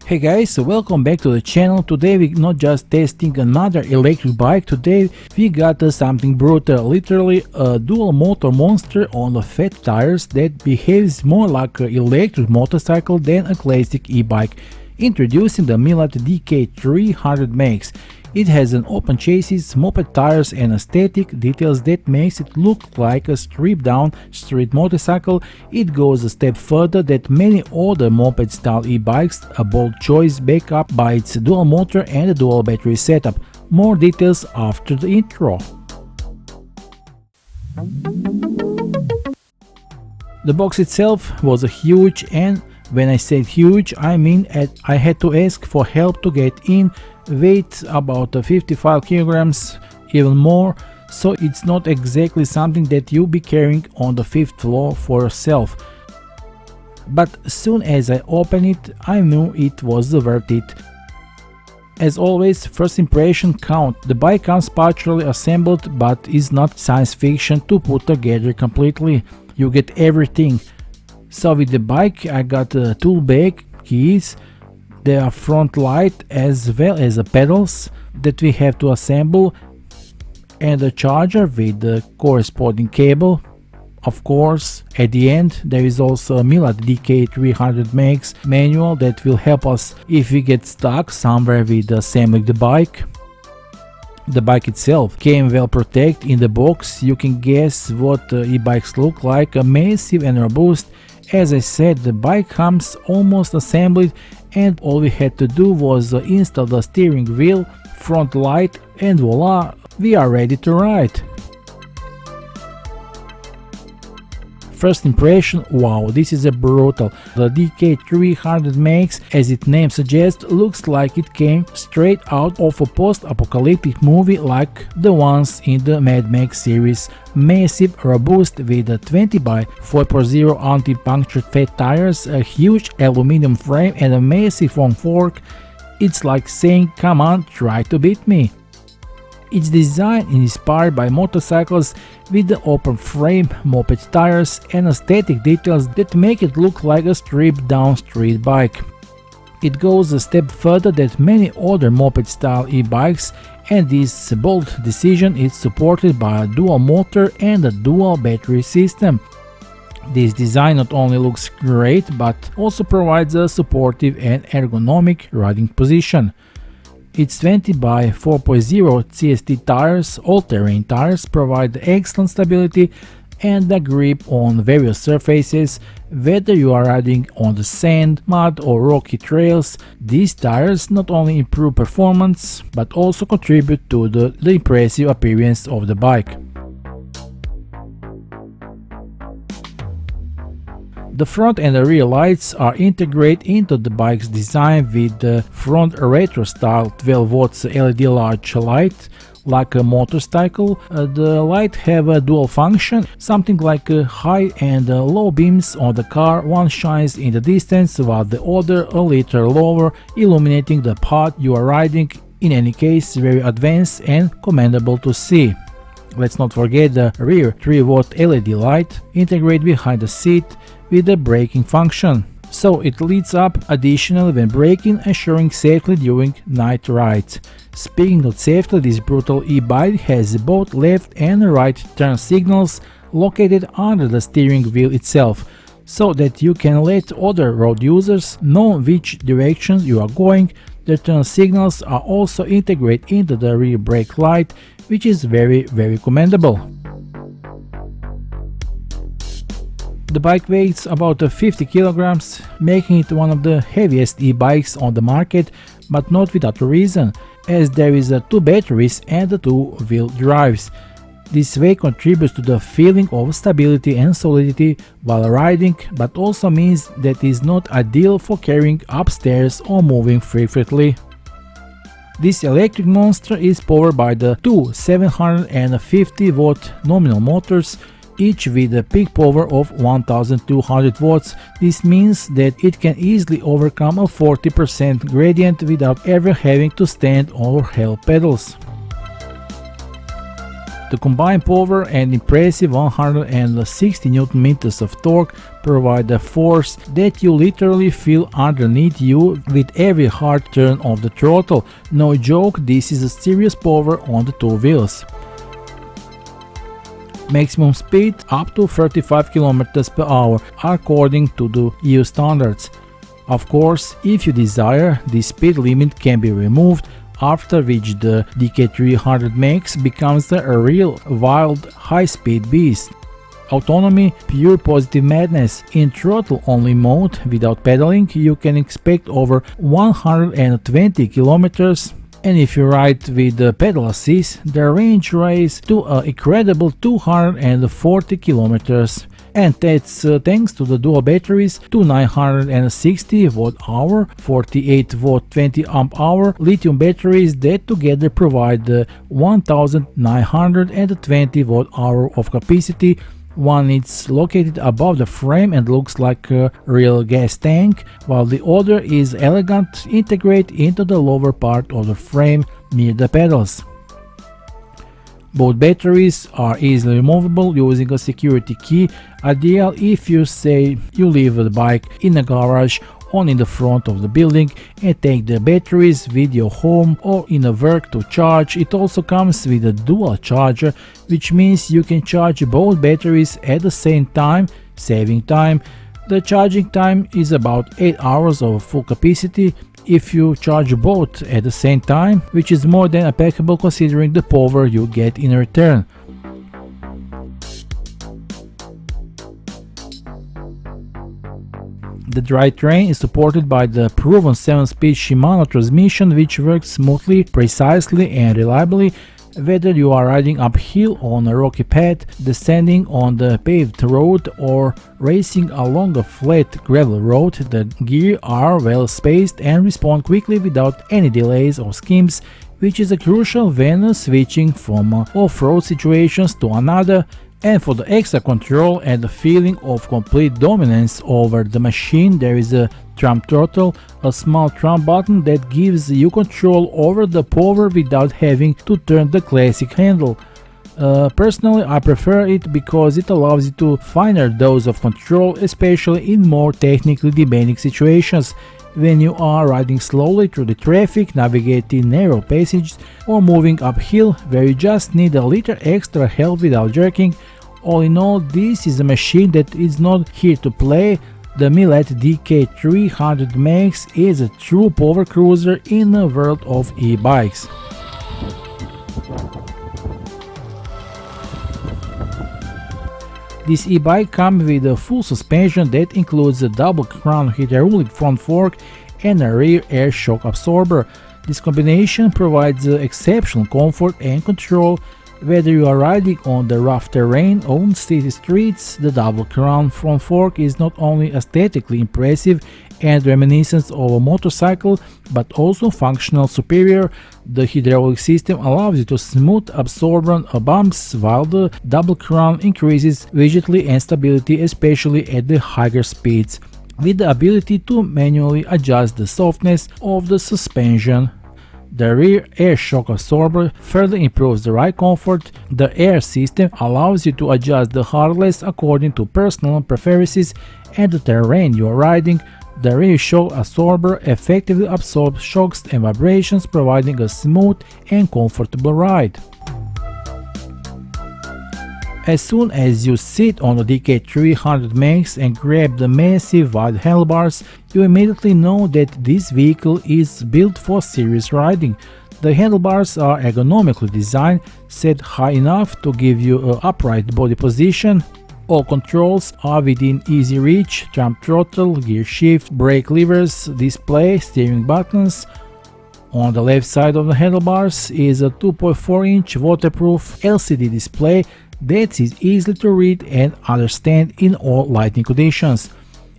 Hey guys, so welcome back to the channel. Today we're not just testing another electric bike. Today we got something brutal, literally a dual motor monster on the fat tires that behaves more like an electric motorcycle than a classic e-bike. Introducing the MEELOD DK300 MAX. It has an open chassis, moped tires and aesthetic details that makes it look like a stripped down street motorcycle. It goes a step further than many other moped style e-bikes, a bold choice backed up by its dual motor and a dual battery setup. More details after the intro. The box itself was huge, and when I said huge, I mean I had to ask for help to get in. Weight about 55 kilograms, even more, so it's not exactly something that you'll be carrying on the 5th floor for yourself. But as soon as I opened it, I knew it was worth it. As always, first impression count. The bike comes partially assembled, but is not science fiction to put together completely. You get everything. So with the bike I got a tool bag, keys, the front light as well as the pedals that we have to assemble, and a charger with the corresponding cable. Of course, at the end there is also a MEELOD DK300 MAX manual that will help us if we get stuck somewhere with assembling the bike. The bike itself came well protected in the box. You can guess what e-bikes look like, massive and robust. As I said, the bike comes almost assembled, and all we had to do was install the steering wheel, front light, and voila, we are ready to ride. First impression, wow, this is a brutal. The DK300 MAX, as its name suggests, looks like it came straight out of a post-apocalyptic movie like the ones in the Mad Max series. Massive, robust, with a 20 by 4.0 anti-puncture fat tires, a huge aluminum frame and a massive long fork. It's like saying, come on, try to beat me. Its design is inspired by motorcycles with the open frame, moped tires and aesthetic details that make it look like a stripped down street bike. It goes a step further than many other moped style e-bikes, and this bold decision is supported by a dual motor and a dual battery system. This design not only looks great but also provides a supportive and ergonomic riding position. Its 20 by 4.0 CST tires, all-terrain tires, provide excellent stability and a grip on various surfaces. Whether you are riding on the sand, mud or rocky trails, these tires not only improve performance but also contribute to the impressive appearance of the bike. The front and the rear lights are integrated into the bike's design with the front retro style 12 watts LED large light. Like a motorcycle, the light have a dual function, something like high and low beams on the car. One shines in the distance while the other a little lower, illuminating the path you are riding. In any case, very advanced and commendable to see. Let's not forget the rear 3 watt LED light integrated behind the seat with the braking function, so it leads up additionally when braking, ensuring safety during night rides. Speaking of safety, this brutal e-bike has both left and right turn signals located under the steering wheel itself, so that you can let other road users know which direction you are going. The turn signals are also integrated into the rear brake light, which is very commendable. The bike weighs about 50 kilograms, making it one of the heaviest e-bikes on the market, but not without a reason, as there is 2 batteries and 2-wheel drives. This weight contributes to the feeling of stability and solidity while riding, but also means that it is not ideal for carrying upstairs or moving frequently. This electric monster is powered by the two 750 watt nominal motors, each with a peak power of 1200 watts. This means that it can easily overcome a 40% gradient without ever having to stand or hold pedals. The combined power and impressive 160 Nm of torque provide a force that you literally feel underneath you with every hard turn of the throttle. No joke, this is a serious power on the two wheels. Maximum speed up to 35 km per hour according to the EU standards. Of course, if you desire, the speed limit can be removed, after which the DK300 MAX becomes a real wild high-speed beast. Autonomy, pure positive madness. In throttle-only mode, without pedaling, you can expect over 120 km, and if you ride with the pedal assist, the range rises to an incredible 240 km. And that's thanks to the dual batteries, two 960 Wh, 48 V 20 Ah lithium batteries that together provide 1920 Wh of capacity. One is located above the frame and looks like a real gas tank, while the other is elegant, integrated into the lower part of the frame near the pedals. Both batteries are easily removable using a security key, ideal if you say you leave the bike in a garage or in the front of the building and take the batteries with you home or in a work to charge. It also comes with a dual charger, which means you can charge both batteries at the same time, saving time. The charging time is about 8 hours of full capacity if you charge both at the same time, which is more than impeccable considering the power you get in return. The drivetrain is supported by the proven 7-speed Shimano transmission, which works smoothly, precisely and reliably, whether you are riding uphill on a rocky path, descending on the paved road or racing along a flat gravel road. The gear are well spaced and respond quickly without any delays or skims, which is crucial when switching from off-road situations to another. And for the extra control and the feeling of complete dominance over the machine, there is a thumb throttle, a small thumb button that gives you control over the power without having to turn the classic handle. Personally, I prefer it because it allows you to finer dose of control, especially in more technically demanding situations. When you are riding slowly through the traffic, navigating narrow passages, or moving uphill where you just need a little extra help without jerking. All in all, this is a machine that is not here to play. The MEELOD DK300 MAX is a true power cruiser in the world of e-bikes. This e-bike comes with a full suspension that includes a double crown hydraulic front fork and a rear air shock absorber. This combination provides exceptional comfort and control. Whether you are riding on the rough terrain or on city streets, the double crown front fork is not only aesthetically impressive and reminiscent of a motorcycle, but also functional superior. The hydraulic system allows you to smooth absorbent bumps, while the double crown increases rigidity and stability, especially at the higher speeds, with the ability to manually adjust the softness of the suspension. The rear air shock absorber further improves the ride comfort. The air system allows you to adjust the hardness according to personal preferences and the terrain you are riding. The rear shock absorber effectively absorbs shocks and vibrations, providing a smooth and comfortable ride. As soon as you sit on the DK300 MAX and grab the massive wide handlebars, you immediately know that this vehicle is built for serious riding. The handlebars are ergonomically designed, set high enough to give you an upright body position. All controls are within easy reach: thumb throttle, gear shift, brake levers, display, steering buttons. On the left side of the handlebars is a 2.4-inch waterproof LCD display that is easy to read and understand in all lighting conditions.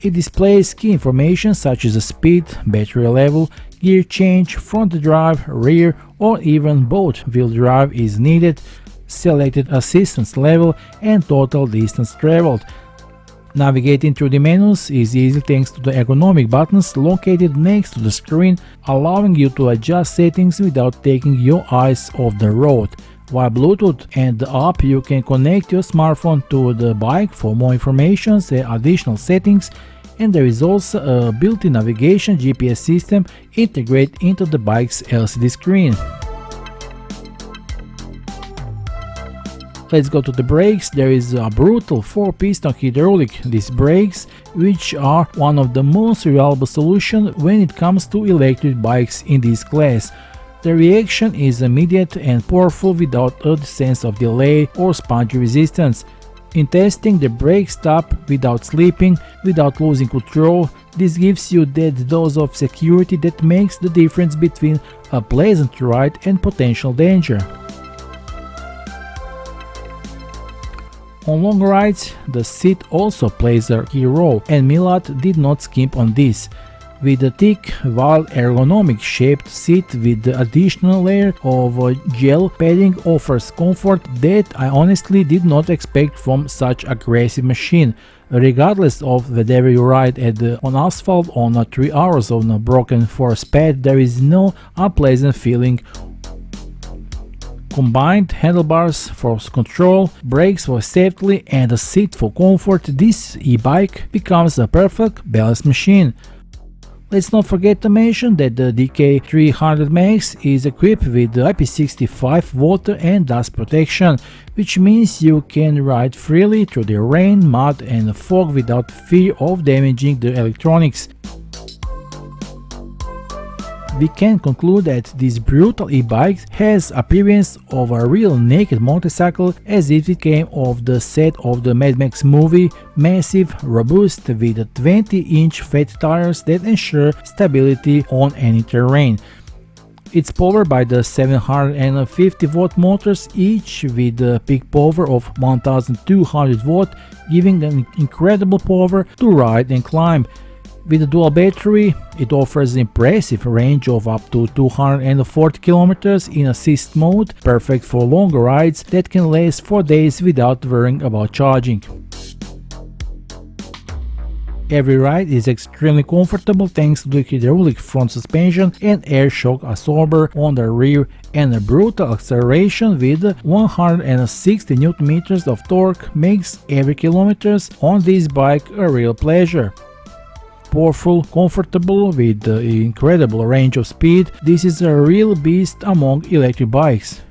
It displays key information such as the speed, battery level, gear change, front drive, rear, or even both wheel drive is needed, selected assistance level, and total distance traveled. Navigating through the menus is easy thanks to the ergonomic buttons located next to the screen, allowing you to adjust settings without taking your eyes off the road. Via Bluetooth and the app you can connect your smartphone to the bike for more information and additional settings, and there is also a built-in navigation GPS system integrated into the bike's LCD screen. Let's go to the brakes. There is a brutal 4-piston hydraulic disc brakes, which are one of the most reliable solutions when it comes to electric bikes in this class. The reaction is immediate and powerful without a sense of delay or spongy resistance. In testing, the brakes stop without slipping, without losing control. This gives you that dose of security that makes the difference between a pleasant ride and potential danger. On long rides, the seat also plays a key role, and MEELOD did not skimp on this. With a thick, while ergonomic shaped seat with the additional layer of gel padding offers comfort that I honestly did not expect from such aggressive machine. Regardless of whether you ride on asphalt on 3 hours on a broken force pad, there is no unpleasant feeling. Combined handlebars for control, brakes for safety and a seat for comfort, this e-bike becomes a perfect balanced machine. Let's not forget to mention that the DK300 MAX is equipped with IP65 water and dust protection, which means you can ride freely through the rain, mud and fog without fear of damaging the electronics. We can conclude that this brutal e-bike has appearance of a real naked motorcycle, as if it came off the set of the Mad Max movie, massive, robust, with 20-inch fat tires that ensure stability on any terrain. It's powered by the 750-watt motors, each with a peak power of 1200 watt, giving an incredible power to ride and climb. With a dual battery, it offers an impressive range of up to 240 km in assist mode, perfect for longer rides that can last for days without worrying about charging. Every ride is extremely comfortable thanks to the hydraulic front suspension and air shock absorber on the rear, and a brutal acceleration with 160 Nm of torque makes every kilometer on this bike a real pleasure. Powerful, comfortable, with an incredible range of speed, this is a real beast among electric bikes.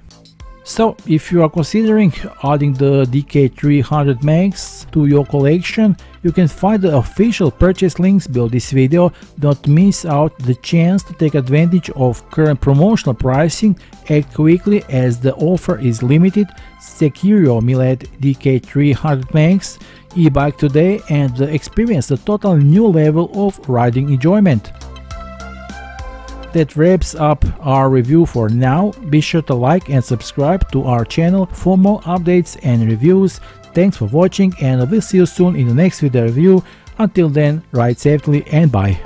So, if you are considering adding the DK300 MAX to your collection, you can find the official purchase links below this video. Don't miss out the chance to take advantage of current promotional pricing. Act quickly as the offer is limited. Secure your MEELOD DK300 MAX e-bike today and experience a total new level of riding enjoyment. That wraps up our review for now. Be sure to like and subscribe to our channel for more updates and reviews. Thanks for watching, and we'll see you soon in the next video review. Until then, ride safely and bye.